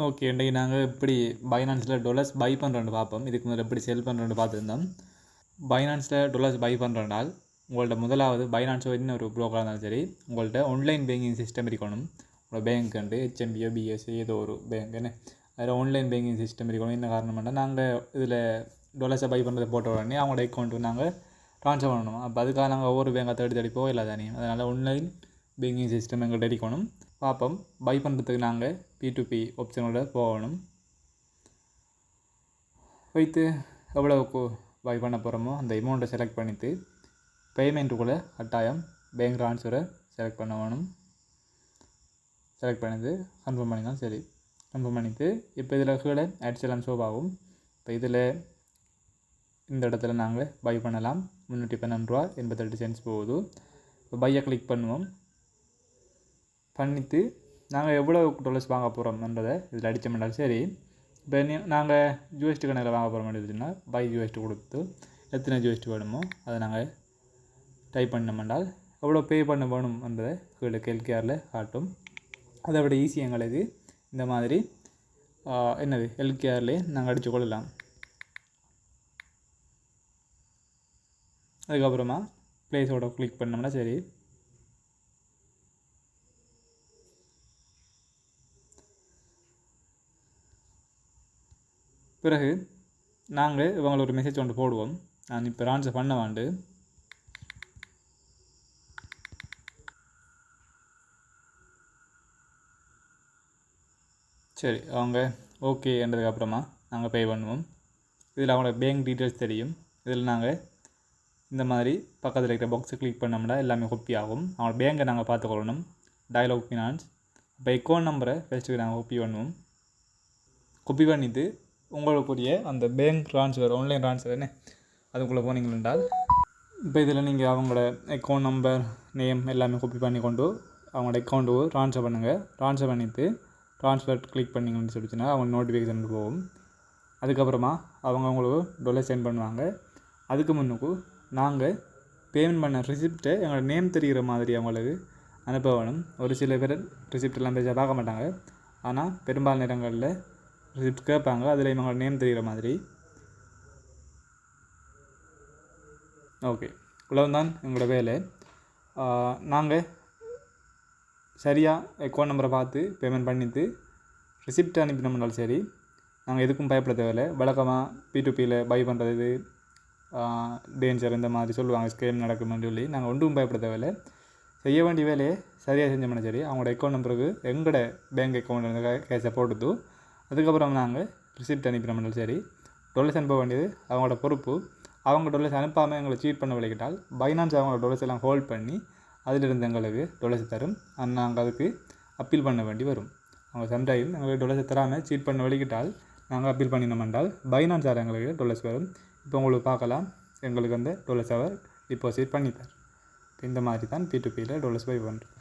Okay, இன்றைக்கி நாங்கள் எப்படி பைனான்ஸில் டொலர்ஸ் பை பண்ணுறோன்னு பார்ப்போம். இதுக்கு முதல்ல எப்படி செல் பண்ணுறோன்னு பார்த்துருந்தோம். பைனான்ஸில் டொலர்ஸ் பை பண்ணுறனால் உங்கள்கிட்ட முதலாவது பைனான்ஸோ இன்னொரு ப்ரோக்கராக இருந்தாலும் சரி, உங்கள்கிட்ட ஆன்லைன் பேங்கிங் சிஸ்டம் இருக்கணும். உங்களோட பேங்க் வந்து ஹெச்எம்பிஓ பிஎஸ்சி ஏதோ ஒரு பேங்க் என்ன அதில் ஆன்லைன் பேங்கிங் சிஸ்டம் இருக்கணும். என்ன காரணம்னா நாங்கள் இதில் டொலர்ஸை பை பண்ணுறதை போட்ட உடனே அவங்களோட அக்கௌண்ட்டு நாங்கள் ட்ரான்ஸ்ஃபர் பண்ணணும். அப்போ அதுக்காக நாங்கள் ஒவ்வொரு பேங்கை தேடி போகல தானே. அதனால் ஆன்லைன் பேங்கிங் சிஸ்டம் எங்கள்கிட்ட இருக்கணும். பார்ப்போம். பை பண்ணுறதுக்கு நாங்கள் P2P ஆப்ஷனோட போகணும். வைத்து எவ்வளோக்கு பை பண்ண போகிறோமோ அந்த அமௌண்ட்டை செலக்ட் பண்ணிவிட்டு பேமெண்ட்டுக்குள்ளே கட்டாயம் பேங்க் ட்ரான்ஸ்ஃபரை செலக்ட் பண்ண வேணும். செலக்ட் பண்ணிட்டு கன்ஃபார்ம் பண்ணிக்கலாம். சரி, கன்ஃபார்ம் பண்ணிவிட்டு இப்போ இதில் கீழே ஆட்ஸ் எல்லாம் ஷோ ஆகும். இப்போ இதில் இந்த இடத்துல நாங்கள் பை பண்ணலாம். 312 ரூபா 88 சென்ட்ஸ் போகுது. இப்போ பையை கிளிக் பண்ணுவோம். பண்ணிவிட்டு நாங்கள் எவ்வளோ டொலர்ஸ் வாங்க போகிறோம்ன்றதை இதில் அடித்தோம்னாலும் சரி. இப்போ நாங்கள் USD கணக்கில் வாங்க போகிற மாதிரி இருந்துச்சுன்னா பை USD கொடுத்து எத்தனை USD வேணுமோ அதை நாங்கள் டைப் பண்ணோம்னால் எவ்வளோ பே பண்ண வேணும்ன்றதை கீழே கேல்குலேட்டரில் காட்டும். அதை விட ஈஸி எங்களுக்கு இந்த மாதிரி என்னது கேல்குலேட்டர்லேயே நாங்கள் அடித்து கொள்ளலாம். அதுக்கப்புறமா ப்ளேஸோட கிளிக் பண்ணோம்னா சரி. பிறகு நாங்கள் இவங்களை ஒரு மெசேஜ் ஒன்று போடுவோம். நான் இப்போ ட்ரான்ஸ்ஃபர் பண்ண வாண்டு. சரி, அவங்க ஓகே என்றதுக்கப்புறமா நாங்கள் பே பண்ணுவோம். இதில் அவங்களோட பேங்க் டீட்டெயில்ஸ் தெரியும். இதில் நாங்கள் இந்த மாதிரி பக்கத்தில் இருக்கிற பாக்ஸை கிளிக் பண்ணோம்னா எல்லாமே காப்பி ஆகும். அவங்களோட பேங்கை நாங்கள் பார்த்துக்கொள்ளணும். Dialog Finance. இப்போ அக்கௌண்ட் நம்பரை ஃபஸ்ட்டுக்கு நாங்கள் காப்பி பண்ணுவோம். காப்பி பண்ணிவிட்டு உங்களுக்குரிய அந்த பேங்க் ட்ரான்ஸ்ஃபர் ஆன்லைன் ட்ரான்ஸ்ஃபர் என்ன அதுக்குள்ளே போனீங்கள் என்றால் இப்போ இதில் நீங்கள் அவங்களோட அக்கௌண்ட் நம்பர் நேம் எல்லாமே காப்பி பண்ணி கொண்டு அவங்களோட அக்கௌண்ட்டுக்கு ட்ரான்ஸ்ஃபர் பண்ணுங்கள். ட்ரான்ஸ்ஃபர் பண்ணிவிட்டு ட்ரான்ஸ்ஃபர் கிளிக் பண்ணிங்கன்னு சொல்லிச்சுன்னா அவங்க நோட்டிஃபிகேஷன் போகும். அதுக்கப்புறமா அவங்க உங்களுக்கு டொலர் சென்ட் பண்ணுவாங்க. அதுக்கு முன்னுக்கு நாங்கள் பேமெண்ட் பண்ண ரிசிப்டை எங்களோட நேம் தெரிகிற மாதிரி அவங்களுக்கு அனுப்ப வேணும். ஒரு சில பேர் ரிசிப்ட் எல்லாம் பேச பார்க்க மாட்டாங்க. ஆனால் பெரும்பாலான நேரங்களில் ரிசிப்ட் கேட்பாங்க. அதில் இவங்களோட நேம் தெரிகிற மாதிரி. ஓகே, இவ்வளவுதான் எங்களோட வேலை. நாங்கள் சரியாக அக்கௌண்ட் நம்பரை பார்த்து பேமெண்ட் பண்ணிவிட்டு ரிசிப்ட் அனுப்பினோம்னாலும் சரி. நாங்கள் எதுக்கும் பயப்பட தேவையில்லை. வழக்கமாக P2Pயில் பை பண்ணுறது டேஞ்சர் இந்த மாதிரி சொல்லுவாங்க, ஸ்கேம் நடக்கும்னு சொல்லி. நாங்கள் ஒன்றும் பயப்பட தேவையில்லை. செய்ய வேண்டிய வேலையை சரியாக செஞ்சோம்னா சரி. அவங்களோட அக்கௌண்ட் நம்பருக்கு எங்களோட பேங்க் அக்கௌண்ட் கேஷை போட்டுட்டு அதுக்கப்புறம் நாங்கள் ரிசிப்ட் அனுப்பினோம்னாலும் சரி. டொலர்ஸ் அனுப்ப வேண்டியது அவங்களோட பொறுப்பு. அவங்க டொலர்ஸ் அனுப்பாமல் எங்களை சீட் பண்ண விளைக்கிட்டால் பைனான்ஸ் அவங்களோட டொலர்ஸ் எல்லாம் ஹோல்ட் பண்ணி அதிலிருந்து எங்களுக்கு டொலர்ஸ் தரும். ஆனால் நாங்கள் அதுக்கு அப்பீல் பண்ண வேண்டி வரும். அவங்க சம்டைம் எங்களுக்கு டொலர்ஸ் தராமல் சீட் பண்ண விளைக்கிட்டால் நாங்கள் அப்பீல் பண்ணினோம் என்றால் பைனான்ஸ் எங்களுக்கு டொலர்ஸ் வரும். இப்போ உங்களுக்கு பார்க்கலாம், எங்களுக்கு அந்த டொலர்ஸ் அவர் டிபாசிட் பண்ணித்தார். இந்த மாதிரி தான் P2Pயில் டொலர்ஸ் பை பண்ணுறோம்.